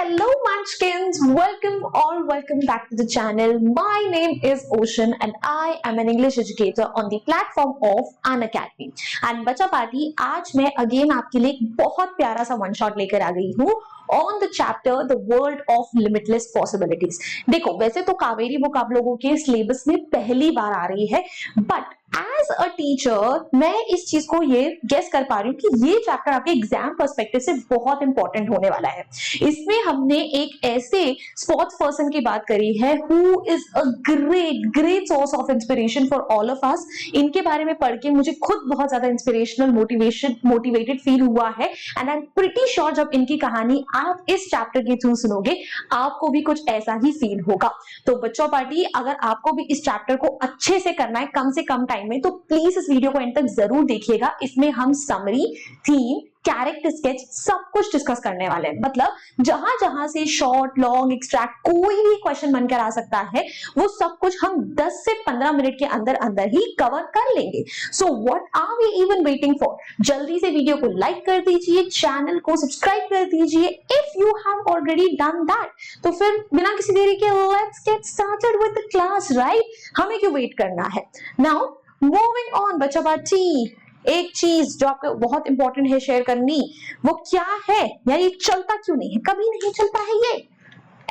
Hello Munchkins, welcome back to the channel. My name is Ocean and I am an English educator on the platform of Unacademy. And बच्चा party आज मैं again आपके लिए एक बहुत प्यारा सा वन शॉट लेकर आ गई हूँ on the chapter the world of limitless possibilities. देखो वैसे तो कावेरी बुक आप लोगों के सिलेबस में पहली बार आ रही है, बट एज अ टीचर मैं इस चीज को ये गेस कर पा रही हूँ कि ये चैप्टर आपके एग्जाम पर्सपेक्टिव से बहुत इंपॉर्टेंट होने वाला है। इसमें हमने एक ऐसे स्पोर्ट्स पर्सन की बात करी है who is a great source of inspiration for all of us. इनके बारे में पढ़ के मुझे खुद बहुत ज्यादा इंस्पिरेशनल मोटिवेटेड फील हुआ है and I am pretty sure जब इनकी कहानी आप इस चैप्टर के थ्रू सुनोगे आपको भी कुछ ऐसा ही फील होगा। तो बच्चों पार्टी, अगर आपको भी इस चैप्टर को अच्छे से करना है कम से कम टाइम में, तो प्लीज इस वीडियो को एंड तक जरूर देखिएगा। इसमें हम समरी, थीम, कैरेक्टर स्केच सब कुछ डिस्कस करने वाले हैं। मतलब जहां जहां से शॉर्ट, लॉन्ग, एक्सट्रैक्ट कोई भी क्वेश्चन बनकर आ सकता है वो सब कुछ हम 10 से 15 मिनट के अंदर अंदर ही कवर कर लेंगे। So what are we even waiting for? जल्दी से वीडियो को लाइक कर दीजिए, चैनल को सब्सक्राइब कर दीजिए if you have already done that. तो फिर बिना किसी देरी के let's get started with the class, right? हमें क्यों वेट करना है? नाउ मूविंग ऑन बच्चा पार्टी, एक चीज जो आपको बहुत इंपॉर्टेंट है शेयर करनी, वो क्या है या ये चलता क्यों नहीं है? कभी नहीं चलता है ये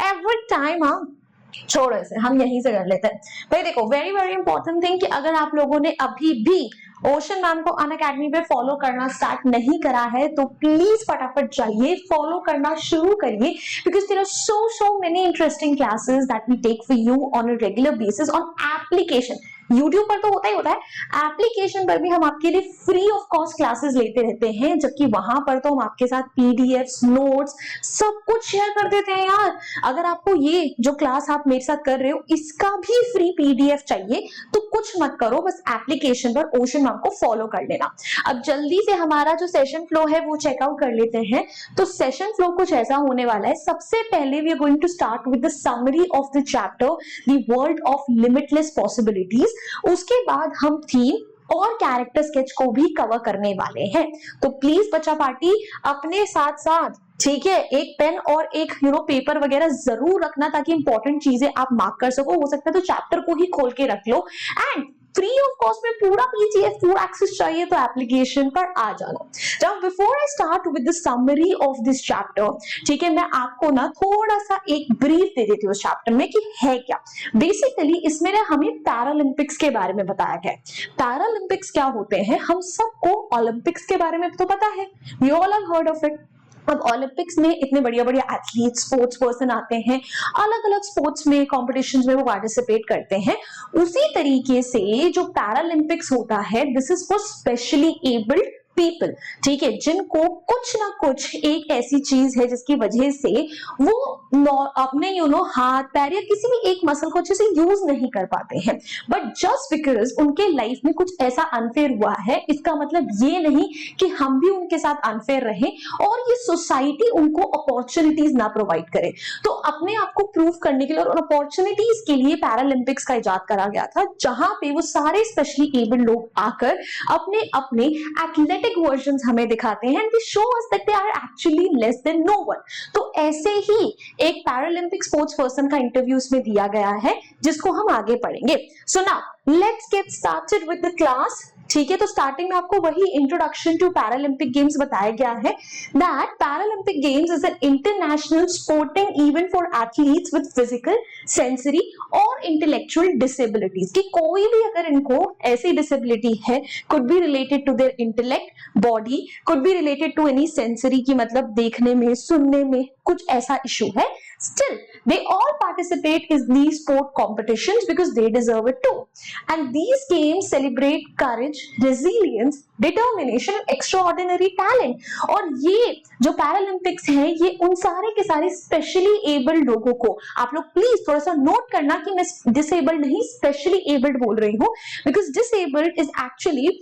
एवरी टाइम। छोड़ो इसे, हम यहीं से कर लेते हैं। भाई देखो, वेरी वेरी इंपॉर्टेंट थिंग कि अगर आप लोगों ने अभी भी ओशन मैम को अनअकैडमी पे फॉलो करना स्टार्ट नहीं करा है तो प्लीज फटाफट जाइए, फॉलो करना शुरू करिए, because there are so many interesting classes that we take for you on a regular basis on application. YouTube पर तो होता ही होता है, एप्लीकेशन पर भी हम आपके लिए फ्री ऑफ कॉस्ट क्लासेस लेते रहते हैं, जबकि वहां पर तो हम आपके साथ पीडीएफ्स, नोट्स सब कुछ शेयर कर देते हैं यार। अगर आपको ये जो क्लास आप मेरे साथ कर रहे हो इसका भी फ्री पीडीएफ चाहिए तो कुछ मत करो, बस एप्लीकेशन पर ओशन मैम को फॉलो कर लेना। अब जल्दी से हमारा जो सेशन फ्लो है वो चेकआउट कर लेते हैं। तो सेशन फ्लो कुछ ऐसा होने वाला है। सबसे पहले we are going to start with the summary of the chapter the world of limitless possibilities. उसके बाद हम थीम और कैरेक्टर स्केच को भी कवर करने वाले हैं। तो प्लीज बच्चा पार्टी अपने साथ साथ, ठीक है, एक पेन और एक पेपर वगैरह जरूर रखना ताकि इंपॉर्टेंट चीजें आप मार्क कर सको। हो सकता है तो चैप्टर को ही खोल के रख लो एंड फ्री ऑफ कॉस्ट में पूरा पीडीएफ, पूरा एक्सेस चाहिए तो एप्लीकेशन पर आ जाना। Now before I start with the summary of this chapter, ठीक है, मैं आपको ना थोड़ा सा एक ब्रीफ दे देती हूँ उस चैप्टर में कि है क्या। बेसिकली इसमें ना हमें पैरालंपिक्स के बारे में बताया गया है। पैरालंपिक्स क्या होते हैं? हम सबको ओलंपिक्स के बारे में तो पता है, we all have heard of it. अब ओलंपिक्स में इतने बढ़िया बढ़िया एथलीट, स्पोर्ट्स पर्सन आते हैं, अलग अलग स्पोर्ट्स में, कॉम्पिटिशन्स में वो पार्टिसिपेट करते हैं। उसी तरीके से जो पैरालंपिक्स होता है, this is for specially abled people, ठीक है, जिनको कुछ ना कुछ एक ऐसी चीज है जिसकी वजह से वो अपने हाथ, पैर या किसी भी एक मसल को अच्छे से यूज नहीं कर पाते हैं। बट जस्ट बिकॉज उनके लाइफ में कुछ ऐसा अनफेयर हुआ है, इसका मतलब ये नहीं कि हम भी उनके साथ अनफेयर रहे और ये सोसाइटी उनको अपॉर्चुनिटीज ना प्रोवाइड करे। तो अपने आप को प्रूव करने के लिए और अपॉर्चुनिटीज के लिए पैरालंपिक्स का इजाद करा गया था, जहां पे वो सारे स्पेशली एबल्ड लोग आकर अपने अपने एथलेटिक वर्जन्स हमें दिखाते हैं and they show us that they are actually less than no one. तो ऐसे ही एक पैरालंपिक स्पोर्ट्स पर्सन का इंटरव्यू इसमें दिया गया है जिसको हम आगे पढ़ेंगे। So now let's get started with the class, ठीक है। तो स्टार्टिंग में आपको वही इंट्रोडक्शन टू पैरालंपिक गेम्स बताया गया है that Paralympic games is an international sporting event for athletes with physical, sensory और इंटेलेक्चुअल डिसेबिलिटीज। कि कोई भी अगर इनको ऐसी डिसेबिलिटी है, could be related to their intellect, body, could be related to any sensory की मतलब देखने में, सुनने में कुछ ऐसा इशू है, still they all participate in these sport competitions because they deserve it too. And these games celebrate courage, resilience, determination and extraordinary talent. और ये जो पैरालंपिक्स हैं ये उन सारे के सारे स्पेशली एबल्ड लोगों को, आप लोग प्लीज थोड़ा सा नोट करना कि मैं डिसेबल्ड नहीं स्पेशली एबल्ड बोल रही हूँ, because disabled is actually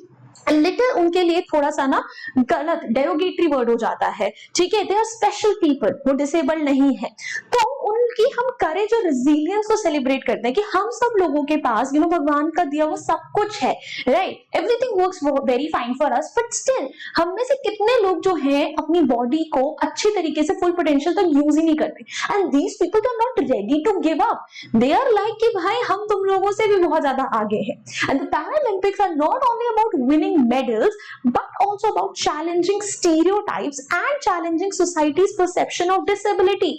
little उनके लिए थोड़ा सा ना गलत डेरोगेटरी वर्ड हो जाता है, ठीक है। दे आर स्पेशल पीपल, वो डिसेबल्ड नहीं है। तो उनकी हम करेज और रेजिलियंस को सेलिब्रेट करते हैं कि हम सब लोगों के पास भगवान का दिया वो सब कुछ है, right. Everything works very fine for us, but still हम में से कितने लोग जो हैं अपनी बॉडी को अच्छी तरीके से फुल पोटेंशियल तक यूज ही नहीं करते। And these people are not ready to give up. They are like कि भाई हम तुम लोगों से भी बहुत ज्यादा आगे हैं। And the Paralympics are not only about winning medals but also about challenging stereotypes and challenging society's perception of disability।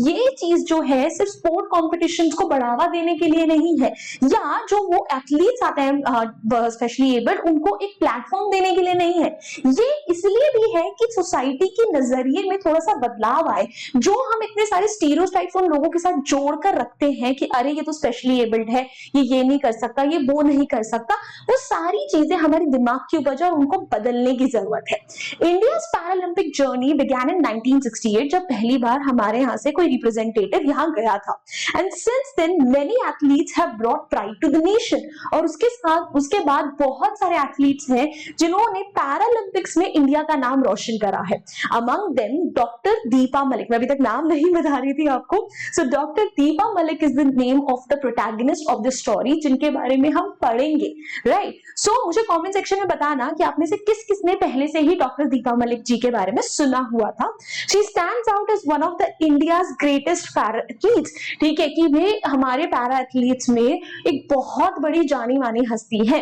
ये चीज जो है सिर्फ स्पोर्ट कॉम्पिटिशंस को बढ़ावा देने के लिए नहीं है, या जो वो एथलीट्स आते हैं स्पेशली एबल्ड उनको एक प्लेटफॉर्म देने के लिए नहीं है। ये इसलिए भी है कि सोसाइटी के नजरिए में थोड़ा सा बदलाव आए। जो हम इतने सारे स्टीरियोटाइप्स उन लोगों के साथ जोड़कर रखते हैं कि अरे ये तो स्पेशली एबल्ड है, ये नहीं कर सकता, ये वो नहीं कर सकता, वो सारी चीजें हमारे दिमाग की उपज और उनको बदलने की जरूरत है। इंडिया पैरालंपिक जर्नी बिगैन इन 1968, जब पहली बार हमारे यहाँ से कोई रिप्रेजेंटेटिव यहाँ गया था। And since then many athletes have brought pride to the nation. और उसके बाद बहुत सारे एथलीट्स हैं जिन्होंने पैरालंपिक्स में इंडिया का नाम रोशन करा है। Among them doctor Deepa Malik, मैं अभी तक नाम नहीं बता रही थी आपको। So doctor Deepa Malik is the name of the protagonist of the story, जिनके बारे में हम पढ़ेंगे, राइट। सो मुझे कमेंट सेक्शन में बताना कि आप में से किस किसने पहले से ही डॉक्टर दीपा मलिक जी के बारे में सुना हुआ था। She stands out as one of the India's greatest para athletes, ठीक है, कि वे हमारे पैरा एथलीट्स में एक बहुत बड़ी जानी मानी हस्ती है।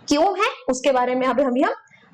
क्यों है उसके बारे में अभी हम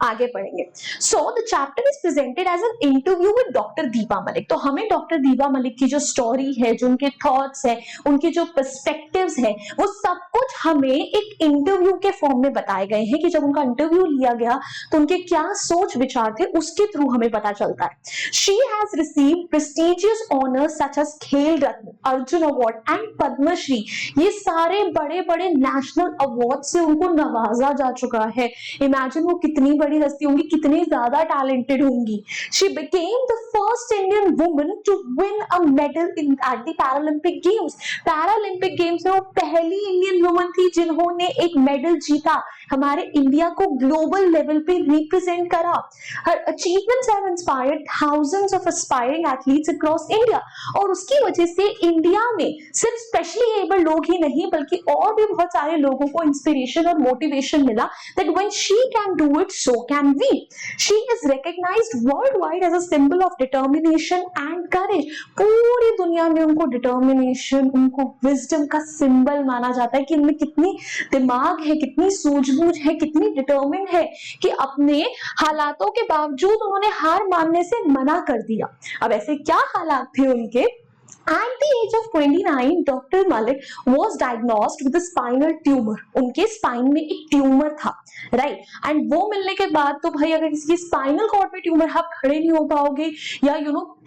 आगे पढ़ेंगे। So the chapter is presented as an interview with doctor Deepa Malik. तो हमें डॉक्टर दीपा मलिक की जो स्टोरी है, जो उनके थॉट्स है, उनके जो पर्सपेक्टिव्स हैं, वो सब कुछ हमें एक इंटरव्यू के फॉर्म में बताए गए हैं कि जब उनका इंटरव्यू लिया गया तो उनके क्या सोच विचार थे, उसके थ्रू हमें पता चलता है। She has received prestigious honours such as Khel Ratna, Arjuna award and Padmashri. ये सारे बड़े बड़े नेशनल अवार्ड से उनको नवाजा जा चुका है। इमेजिन वो कितनी बड़ी हस्ती होंगी, कितनी ज्यादा टैलेंटेड होंगी। She became the first Indian woman to win a medal at the Paralympic games. Paralympic games में वो पहली इंडियन वुमन थी जिन्होंने एक मेडल जीता, हमारे इंडिया को ग्लोबल लेवल पे रिप्रेजेंट करा। Her achievements have inspired thousands of aspiring athletes across India. और उसकी वजह से इंडिया में सिर्फ स्पेशली एबल्ड लोग ही नहीं बल्कि और भी बहुत सारे लोगों को इंस्पिरेशन और मोटिवेशन मिला that when she can do it so can we. She is recognised worldwide as a symbol of determination and courage. पूरी दुनिया में उनको डिटर्मिनेशन, उनको विजडम का सिंबल माना जाता है कि इनमें कितनी दिमाग है, कितनी सूझबूझ है, कितनी डिटर्मिन है कि अपने हालातों के बावजूद उन्होंने हार मानने से मना कर दिया। अब ऐसे क्या हालात थे उनके? At the age of 29, Dr. Malik was diagnosed with a spinal tumor. उनके स्पाइन में एक ट्यूमर था, राइट। एंड वो मिलने के बाद तो भाई अगर किसी की स्पाइनल कॉर्ड में ट्यूमर, आप खड़े नहीं हो पाओगे, या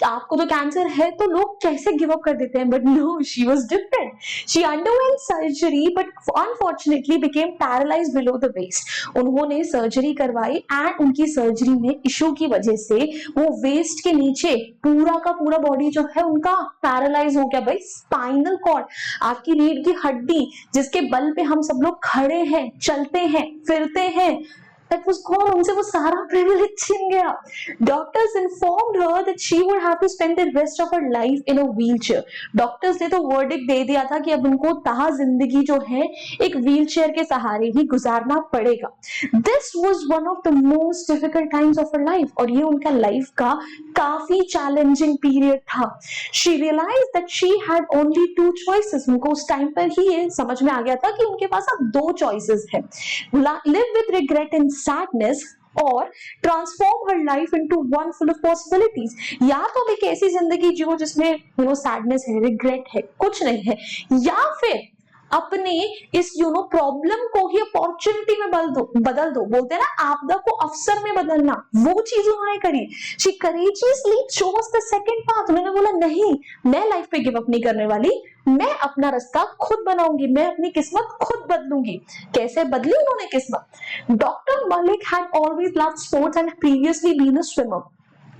आपको तो कैंसर है, तो लोग कैसे गिव अप कर देते हैं। But no, she was different. She underwent surgery but unfortunately became paralysed below the waist. उन्होंने सर्जरी करवाई एंड उनकी सर्जरी में इश्यू की वजह से वो वेस्ट के नीचे पूरा का पूरा बॉडी जो है उनका पैरालाइज हो गया। भाई स्पाइनल कॉर्ड, आपकी रीढ़ की हड्डी जिसके बल पे हम सब लोग खड़े हैं, चलते हैं, फिरते हैं, that was gone. उनसे वो सारा privilege छीन गया। Doctors informed her that she would have to spend the rest of her life in a wheelchair. Doctors ने तो verdict दे दिया था कि अब उनको ताहा जिंदगी जो है एक wheelchair के सहारे ही गुजारना पड़ेगा। This was one of the most difficult times of her life, और ये उनका life का काफी challenging period था। She realized that she had only two choices. उनको उस टाइम पर ही ये समझ में आ गया था कि उनके पास अब दो choices हैं, live with regret and sadness और transform her life into one full of possibilities. या तो अब एक ऐसी जिंदगी जियो जिसमें सैडनेस है, रिग्रेट है, कुछ नहीं है, या फिर अपने इस प्रॉब्लम को ही अपॉर्चुनिटी में बदल दो। बोलते हैं ना आपदा को अवसर में बदलना, वो चीज उन्होंने करी। She courageously chose the second path. उन्होंने बोला नहीं, मैं लाइफ पे गिव अप नहीं करने वाली, मैं अपना रास्ता खुद बनाऊंगी, मैं अपनी किस्मत खुद बदलूंगी। कैसे बदली उन्होंने किस्मत? Doctor Malik had always loved sports and previously been a swimmer.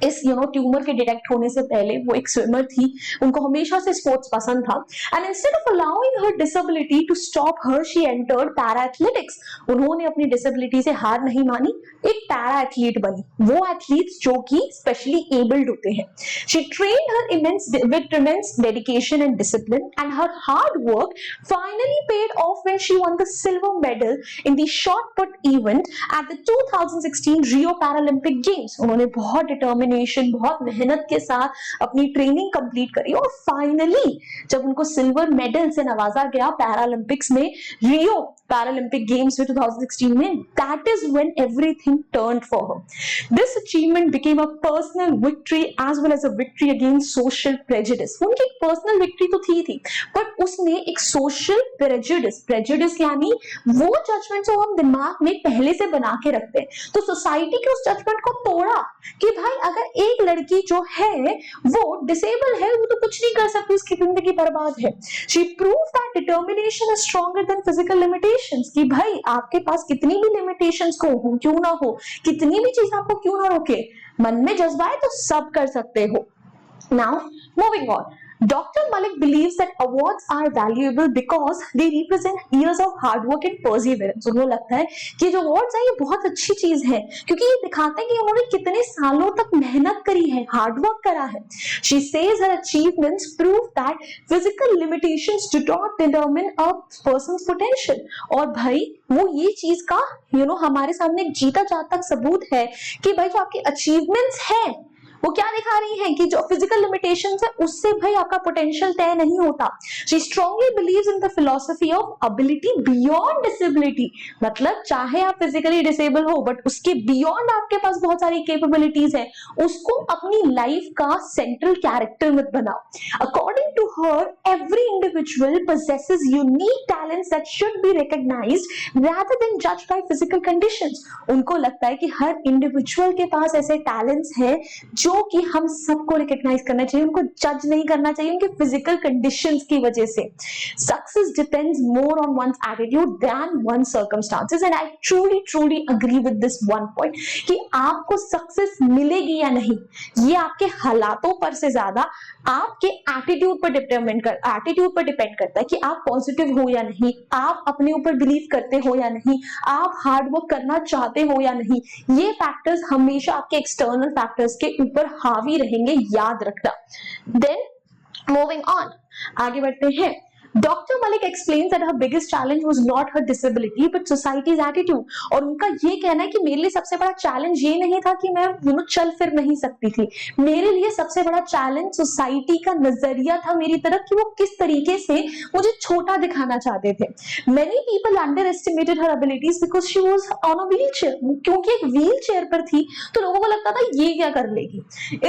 इस ट्यूमर के डिटेक्ट होने से पहले वो एक स्विमर थी, उनको हमेशा से स्पोर्ट्स पसंद था। And instead of allowing her disability to stop her, she entered para athletics. उन्होंने अपनी डिसेबिलिटी से हार नहीं मानी, एक पैरा एथलीट बनी, वो एथलीट्स जो कि स्पेशली एबल्ड होते हैं। She trained her with immense dedication and discipline, and her hard work finally paid off when she won the silver medal in the shot put event at the 2016 Rio Paralympic Games। उन्होंने बहुत determination, बहुत मेहनत के साथ अपनी training complete करी और finally जब उनको सिल्वर मेडल से नवाजा गया पैरालंपिक्स में, रियो पैरालंपिक गेम्स में 2016 में, that is when everything turned for her. This achievement became a personal victory as well as a victory against social prejudice। उनकी एक पर्सनल विक्ट्री तो थी बट उसने एक सोशल प्रेजुडिस यानी वो जजमेंट जो हम दिमाग में पहले से बना के रखते हैं, तो सोसाइटी के उस जजमेंट को तोड़ा कि भाई अगर एक लड़की जो है वो डिसेबल है, वो तो कुछ नहीं कर सकती, उसकी जिंदगी बर्बाद है। She proved that determination is stronger than physical limitations, कि भाई आपके पास कितनी भी लिमिटेशंस को हो क्यों ना हो, कितनी भी चीज आपको क्यों ना रोके, मन में जज्बा है तो सब कर सकते हो। Now, moving on. Dr. Malik believes that awards are valuable because they represent years of hard work and perseverance। उनको लगता है कि जो awards है ये बहुत अच्छी चीज है क्योंकि ये दिखाते हैं कि उन्होंने कितने सालों तक मेहनत करी है, हार्ड वर्क करा है। She says her achievements prove that physical limitations do not determine a person's potential। और भाई वो ये चीज का हमारे सामने एक जीता जागता सबूत है कि भाई जो आपके अचीवमेंट्स हैं वो क्या दिखा रही है कि जो फिजिकल लिमिटेशंस है उससे भाई आपका पोटेंशियल तय नहीं होता। She strongly believes in the philosophy of ability beyond disability, मतलब चाहे आप फिजिकली डिसेबल हो बट उसके बियॉन्ड आपके पास बहुत सारी कैपेबिलिटीज है, उसको अपनी लाइफ का सेंट्रल कैरेक्टर मत बनाओ। According to her every individual possesses unique talents that should be recognized rather than judged by physical conditions। उनको लगता है कि हर इंडिविजुअल के पास ऐसे टैलेंट्स हैं जो कि हम सबको रिकॉग्नाइज करना चाहिए, उनको जज नहीं करना चाहिए उनके फिजिकल कंडीशंस की वजह से। Success depends more on one's attitude than one circumstances, and I truly agree with this one point कि आपको सक्सेस मिलेगी या नहीं ये आपके हालातों पर से ज्यादा आपके एटीट्यूड पर डिपेंड करता है कि आप पॉजिटिव हो या नहीं, आप अपने ऊपर बिलीव करते हो या नहीं, आप हार्ड वर्क करना चाहते हो या नहीं। ये फैक्टर्स हमेशा आपके एक्सटर्नल फैक्टर्स के ऊपर हावी रहेंगे, याद रखना। देन मूविंग ऑन, आगे बढ़ते हैं। Dr. Malik explains that her biggest challenge was not her disability but society's attitude। और उनका ये कहना है कि मेरे लिए सबसे बड़ा चैलेंज ये नहीं था कि मैं चल फिर नहीं सकती थी, मेरे लिए सबसे बड़ा चैलेंज सोसाइटी का नजरिया था मेरी तरफ कि वो किस तरीके से मुझे छोटा दिखाना चाहते थे। Many people underestimated her abilities because she was on a wheelchair। क्योंकि एक व्हील चेयर पर थी तो लोगों को लगता था ये क्या कर लेगी।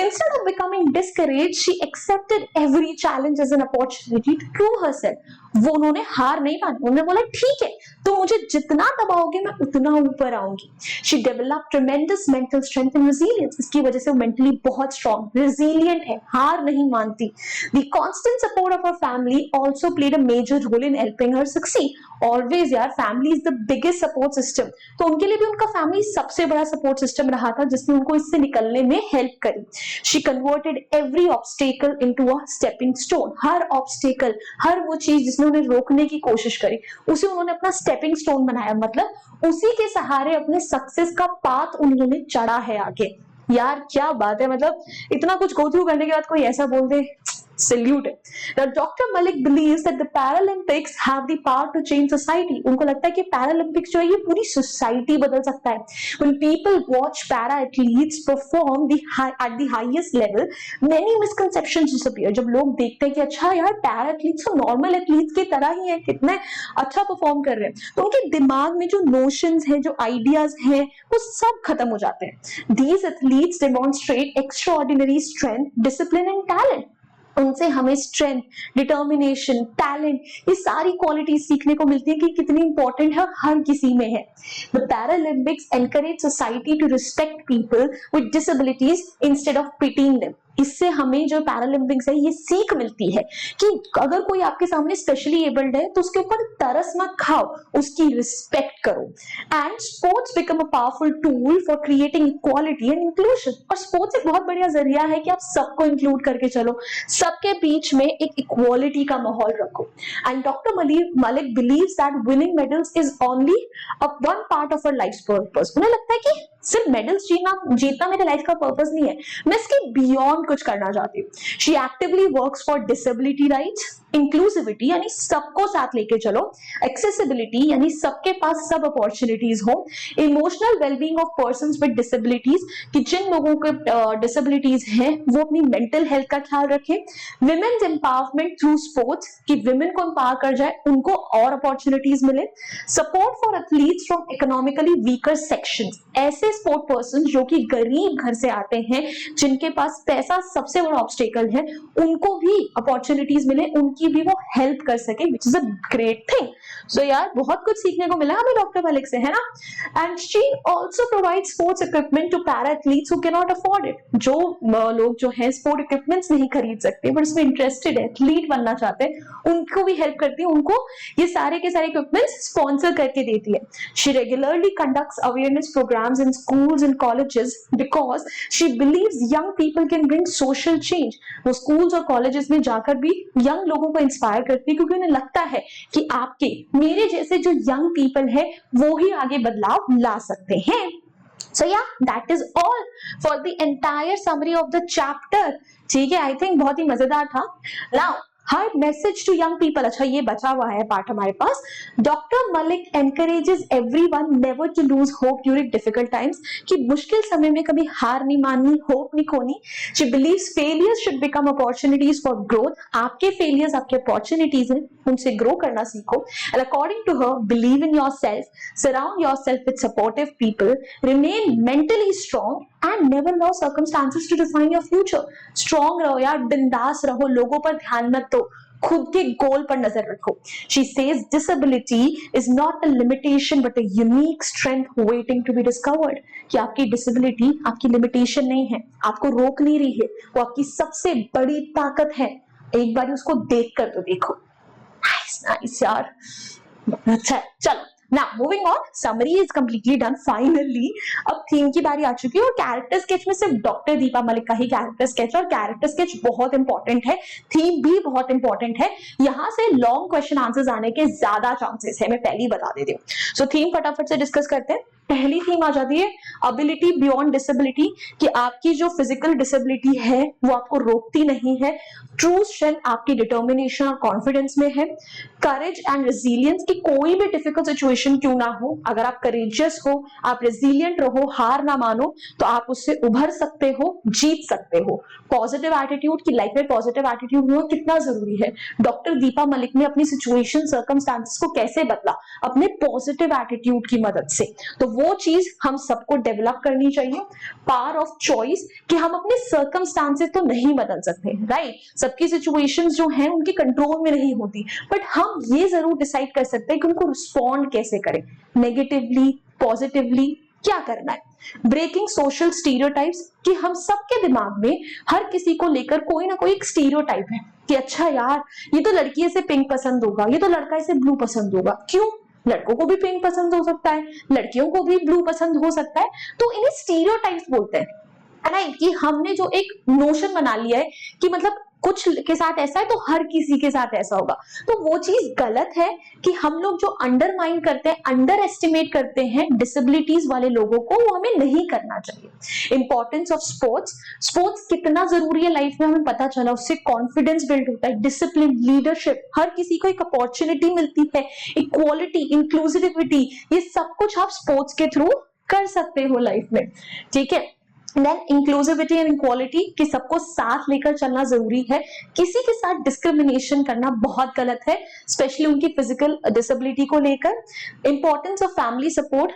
Instead of becoming discouraged, she accepted every challenge as an opportunity to prove herself। वो उन्होंने हार नहीं मानी, उन्होंने बोला ठीक है तो मुझे जितना दबाओगे मैं उतना ऊपर आऊंगी। She developed ट्रेमेंडस mental strength and resilience, इसकी वजह से वो मेंटली बहुत स्ट्रॉन्ग, रेजिलियंट है, हार नहीं मानती। The constant support of her family also played a major role in helping her succeed. Always यार, family is the biggest support system, तो उनके लिए भी उनका फैमिली सबसे बड़ा सपोर्ट सिस्टम रहा था जिसने उनको इससे निकलने में हेल्प करी। She converted every obstacle into a stepping stone, हर ऑब्स्टेकल, हर वो चीज जिसने उन्हें रोकने की कोशिश करी उसे उन्होंने अपना स्टेपिंग स्टोन बनाया, मतलब उसी के सहारे अपने सक्सेस का पाथ उन्होंने चढ़ा है आगे। यार क्या बात है, मतलब इतना कुछ गो थ्रू करने के बाद कोई ऐसा बोल दे, सैल्यूट है। Now, Dr. Malik believes that the Paralympics have the power to change society। उनको लगता है कि पैरालंपिक्स जो है ये पूरी सोसाइटी बदल सकता है। When people watch para athletes perform at the highest level, many misconceptions disappear। जब लोग देखते हैं कि अच्छा यार पैरा एथलीट्स तो नॉर्मल एथलीट्स की तरह ही है, कितने अच्छा परफॉर्म कर रहे हैं, तो उनके दिमाग में जो नोशंस हैं, जो आइडियाज हैं, वो सब खत्म हो जाते हैं। These athletes demonstrate extraordinary strength, discipline and talent। उनसे हमें स्ट्रेंथ, डिटर्मिनेशन, टैलेंट, ये सारी क्वालिटीज सीखने को मिलती है कि कितनी इंपॉर्टेंट है, हर किसी में है। The Paralympics encourage society to respect people with disabilities instead of pitying them. इससे हमें जो पैरालंपिक्स है ये सीख मिलती है कि अगर कोई आपके सामने स्पेशली एबल्ड है तो उसके ऊपर तरस मत खाओ, उसकी रिस्पेक्ट करो। And sports become a powerful tool for creating equality and inclusion. और स्पोर्ट्स एक बहुत बढ़िया जरिया है कि आप सबको इंक्लूड करके चलो, सबके बीच में एक इक्वालिटी का माहौल रखो। And doctor Malik believes that winning medals is only one part of our life purpose. उन्हें लगता है कि सिर्फ मेडल्स जीतना मेरे लाइफ का पर्पस नहीं है, मैं इसके बियॉन्ड कुछ करना चाहती हूँ। She actively works for disability rights, inclusivity यानी सबको साथ लेके चलो, एक्सेसिबिलिटी यानी सबके पास सब अपॉर्चुनिटीज हो, emotional wellbeing of persons with disabilities कि जिन लोगों के डिसेबिलिटीज हैं वो अपनी मेंटल हेल्थ का ख्याल रखें, विमेन्स एम्पावरमेंट थ्रू स्पोर्ट्स कि विमेन को एम्पावर कर जाए, उनको और अपॉर्चुनिटीज मिले, support for athletes from economically weaker sections, ऐसे स्पोर्ट पर्सन जो कि गरीब घर से आते हैं, जिनके पास पैसा सबसे बड़ा ऑब्स्टेकल है, उनको भी अपॉर्चुनिटीज मिले, उनकी भी वो हेल्प कर सके, which is a great thing. So यार बहुत कुछ सीखने को मिला हमें डॉक्टर मलिक से, है ना। And she also provide sports equipment to para athletes who can not afford it. जो लोग जो है स्पोर्ट इक्विपमेंट्स नहीं खरीद सकते बट इसमें इंटरेस्टेड है, एथलीट बनना चाहते हैं, उनको भी हेल्प करती है, उनको ये सारे के सारे इक्विपमेंट्स स्पॉन्सर करके देती है। She regularly conducts awareness programmes in schools and colleges because she believes young people can bring social change। वो schools और colleges में जाकर भी young लोगों को इंस्पायर करती है क्योंकि उन्हें लगता है कि आपके मेरे जैसे जो young people है वो ही आगे बदलाव ला सकते हैं। So yeah, that is all for the entire summary of the chapter। ठीक है, I think बहुत ही मजेदार था। Now her message to young people, अच्छा ये बचा हुआ है पार्ट हमारे पास। Doctor Malik encourages everyone never to lose hope during difficult times कि मुश्किल समय में कभी हार नहीं माननी, होप नहीं खोनी। She believes failures should become opportunities for growth. आपके फेलियर्स आपके अपॉर्चुनिटीज हैं, उनसे ग्रो करना सीखो। And according to her, believe in yourself, surround yourself with supportive people, remain mentally strong and never allow circumstances to define your future। Strong रहो यार, बिंदास रहो, लोगों पर ध्यान मत दो, खुद के गोल पर नजर रखो। She says disability is not a limitation but a unique strength waiting to be discovered। कि आपकी डिसेबिलिटी आपकी लिमिटेशन नहीं है, आपको रोक नहीं रही है, वो आपकी सबसे बड़ी ताकत है। एक बार उसको देख कर तो देखो। नाइस नाइस यार, अच्छा चलो। Now moving on, summary is completely done finally। अब थीम की बारी आ चुकी है और कैरेक्टर स्केच में सिर्फ डॉक्टर दीपा मलिक का ही कैरेक्टर स्केच, और कैरेक्टर स्केच बहुत इंपॉर्टेंट है, थीम भी बहुत इंपॉर्टेंट है, यहाँ से लॉन्ग क्वेश्चन आंसर्स आने के ज्यादा चांसेस है, मैं पहले ही बता देती हूँ। सो थीम फटाफट से डिस्कस करते हैं। पहली थीम आ जाती है अबिलिटी बियॉन्ड डिसेबिलिटी, कि आपकी जो फिजिकल डिसेबिलिटी है वो आपको रोकती नहीं है। ट्रू स्ट्रेंथ आपकी डिटर्मिनेशन और कॉन्फिडेंस में है। करेज एंड रेजिलियंस, कि कोई भी डिफिकल्ट सिचुएशन क्यों ना हो, अगर आप करेजियस हो, आप रेजिलियंट रहो, हार ना मानो, तो आप उससे उभर सकते हो, जीत सकते हो। पॉजिटिव एटीट्यूड, की लाइफ में पॉजिटिव एटीट्यूड होना कितना जरूरी है। डॉक्टर दीपा मलिक ने अपनी सिचुएशन सर्कमस्टांसेस को कैसे बदला, अपने पॉजिटिव एटीट्यूड की मदद से, तो वो चीज हम सबको डेवलप करनी चाहिए। पावर ऑफ चॉइस, कि हम अपने सर्कमस्टांसेस तो नहीं बदल सकते, राइट, सबकी सिचुएशंस जो हैं उनके कंट्रोल में नहीं होती, बट हम ये जरूर डिसाइड कर सकते हैं कि उनको रिस्पॉन्ड कैसे करें, नेगेटिवली पॉजिटिवली, क्या करना है। ब्रेकिंग सोशल स्टीरियोटाइप्स, कि हम सबके दिमाग में हर किसी को लेकर कोई ना कोई एक स्टीरियोटाइप है कि अच्छा यार ये तो लड़की इसे पिंक पसंद होगा, ये तो लड़का इसे ब्लू पसंद होगा। क्यों, लड़कों को भी पिंक पसंद हो सकता है, लड़कियों को भी ब्लू पसंद हो सकता है, तो इन्हें स्टीरियोटाइप्स बोलते हैं, राइट। कि हमने जो एक नोशन बना लिया है कि मतलब कुछ के साथ ऐसा है तो हर किसी के साथ ऐसा होगा, तो वो चीज गलत है कि हम लोग जो अंडरमाइन करते हैं, अंडर एस्टिमेट करते हैं डिसेबिलिटीज वाले लोगों को, वो हमें नहीं करना चाहिए। इंपॉर्टेंस ऑफ स्पोर्ट्स, स्पोर्ट्स कितना जरूरी है लाइफ में हमें पता चला, उससे कॉन्फिडेंस बिल्ड होता है, डिसिप्लिन, लीडरशिप, हर किसी को एक अपॉर्चुनिटी मिलती है, इक्वालिटी, इंक्लूसिविटी, ये सब कुछ आप स्पोर्ट्स के थ्रू कर सकते हो लाइफ में, ठीक है। देन इंक्लूसिविटी एंड इक्वालिटी, कि सबको साथ लेकर चलना जरूरी है, किसी के साथ डिस्क्रिमिनेशन करना बहुत गलत है, स्पेशली उनकी फिजिकल डिसेबिलिटी को लेकर। Importance of family support,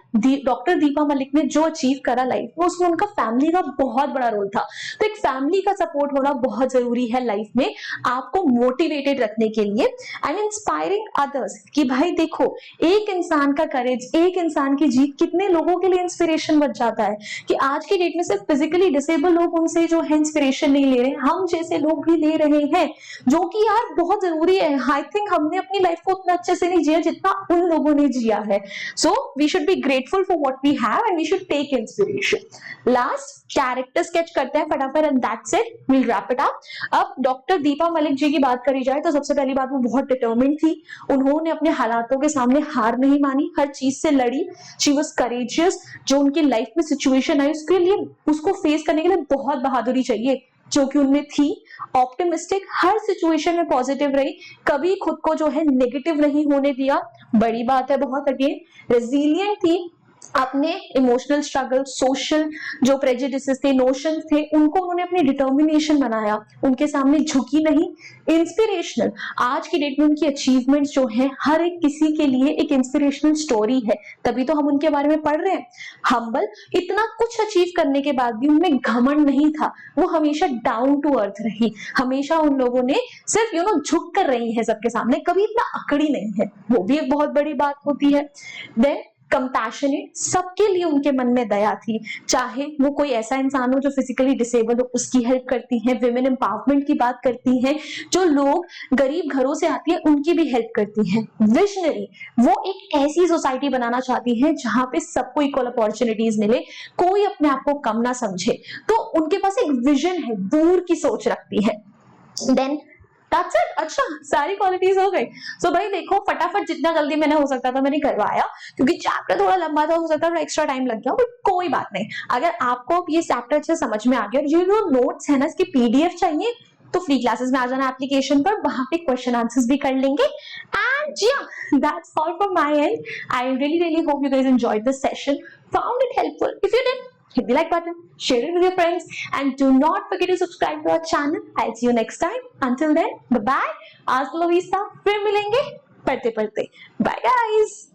doctor Deepa Malik ने जो अचीव करा लाइफ में, उसमें उनका फैमिली का बहुत बड़ा रोल था, तो एक फैमिली का सपोर्ट होना बहुत जरूरी है लाइफ में, आपको मोटिवेटेड रखने के लिए। एंड इंस्पायरिंग अदर्स, कि भाई देखो एक इंसान का करेज, एक इंसान की जीत कितने लोगों के लिए इंस्पिरेशन बन जाता है, कि आज की डेट में सिर्फ फिजिकली डिसेबल लोग उनसे जो है इंस्पिरेशन नहीं ले रहे, हम जैसे लोग भी ले रहे हैं, जो कि यार बहुत जरूरी है। आई थिंक हमने अपनी लाइफ को उतना अच्छे से नहीं जिया जितना उन लोगों ने जिया है। So we should be grateful for what we have and we should take inspiration. Last character sketch करते हैं फटाफट and that's it, will wrap it up. अब डॉक्टर दीपा मलिक जी की बात करी जाए तो सबसे पहली बात, वो बहुत डिटर्मिन्ड थी। उन्होंने अपने हालातों के सामने हार नहीं मानी, हर चीज से लड़ी। She was courageous. जो उनकी लाइफ में सिचुएशन आई उसके लिए, उसको फेस करने के लिए बहुत बहादुरी चाहिए, जो कि उनमें थी। ऑप्टिमिस्टिक, हर सिचुएशन में पॉजिटिव रही, कभी खुद को जो है नेगेटिव नहीं होने दिया, बड़ी बात है बहुत। अगेन रेजिलियंट थी, अपने इमोशनल स्ट्रगल, सोशल जो प्रेजुडिसेस थे, नोशंस थे, उनको उन्होंने अपनी डिटर्मिनेशन बनाया, उनके सामने झुकी नहीं। इंस्पिरेशनल, आज की डेट में उनकी अचीवमेंट्स जो है हर एक किसी के लिए एक इंस्पिरेशनल स्टोरी है, तभी तो हम उनके बारे में पढ़ रहे हैं। हम्बल, इतना कुछ अचीव करने के बाद भी उनमें घमंड नहीं था, वो हमेशा डाउन टू अर्थ रही। हमेशा उन लोगों ने सिर्फ झुक कर रही है सबके सामने, कभी इतना अकड़ी नहीं है, वो भी एक बहुत बड़ी बात होती है। देन कंपैशनेट, सबके लिए उनके मन में दया थी, चाहे वो कोई ऐसा इंसान हो जो फिजिकली डिसेबल हो, उसकी हेल्प करती हैं। विमेन एम्पावरमेंट की बात करती हैं, जो लोग गरीब घरों से आती है उनकी भी हेल्प करती हैं। विजनरी, वो एक ऐसी सोसाइटी बनाना चाहती है जहां पे सबको इक्वल अपॉर्चुनिटीज मिले, कोई अपने आप को कम ना समझे, तो उनके पास एक विजन है, दूर की सोच रखती है। Then That's it. अच्छा, सारी क्वालिटीज हो गई। सो भाई देखो, फटाफट जितना जल्दी मैंने हो सकता था मैंने करवाया, क्योंकि चैप्टर थोड़ा लंबा था, हो सकता है एक्स्ट्रा टाइम लग गया, बट कोई बात नहीं। अगर आपको ये चैप्टर अच्छे समझ में आ गया और ये जो नोट्स है ना, इसकी पीडीएफ चाहिए तो फ्री क्लासेस में आ जाना एप्लीकेशन पर, वहां पे क्वेश्चन आंसर्स भी कर लेंगे। एंड या that's all from my and. I really hope you guys enjoyed this session, found it helpful. If you did, hit the like button, share it with your friends, and do not forget to subscribe to our channel. I'll see you next time. Until then, bye bye. Hasta la vista. फिर मिलेंगे पढ़ते पढ़ते। Bye guys.